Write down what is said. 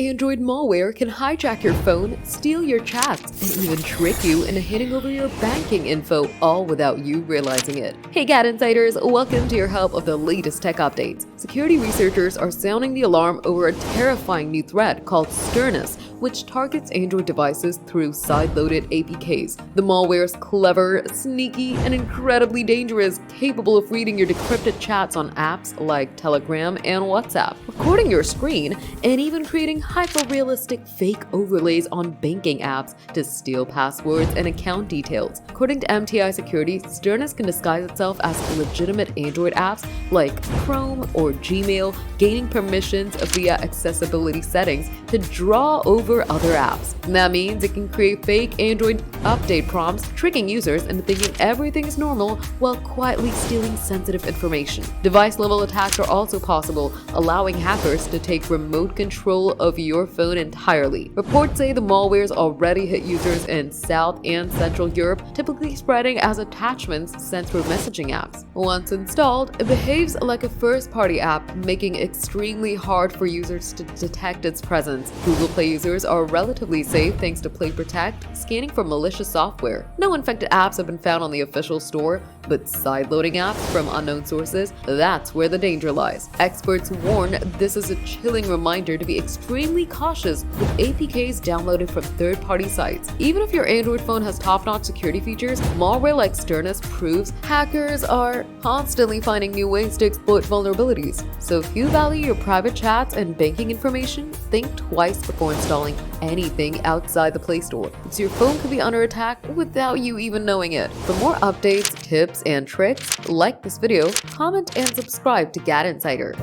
Android malware can hijack your phone, steal your chats, and even trick you into handing over your banking info, all without you realizing it. Hey GadInsiders, welcome to your hub of the latest tech updates. Security researchers are sounding the alarm over a terrifying new threat called Sturnus, which targets Android devices through sideloaded APKs. The malware is clever, sneaky, and incredibly dangerous, capable of reading your decrypted chats on apps like Telegram and WhatsApp, recording your screen, and even creating hyper-realistic fake overlays on banking apps to steal passwords and account details. According to MTI Security, Sturnus can disguise itself as legitimate Android apps like Chrome or Gmail, gaining permissions via accessibility settings to draw over other apps. That means it can create fake Android update prompts, tricking users into thinking everything is normal while quietly stealing sensitive information. Device-level attacks are also possible, allowing hackers to take remote control of your phone entirely. Reports say the malware's already hit users in South and Central Europe, typically spreading as attachments sent through messaging apps. Once installed, it behaves like a first-party app, making it extremely hard for users to detect its presence. Google Play users are relatively safe thanks to Play Protect, scanning for malicious software. No infected apps have been found on the official store, but sideloading apps from unknown sources, that's where the danger lies. Experts warn this is a chilling reminder to be extremely cautious with APKs downloaded from third-party sites. Even if your Android phone has top-notch security features, malware like Sturnus proves hackers are constantly finding new ways to exploit vulnerabilities. So if you value your private chats and banking information, think twice before installing anything outside the Play Store, because your phone could be under attack without you even knowing it. For more updates, tips, and tricks, like this video, comment, and subscribe to GadInsider.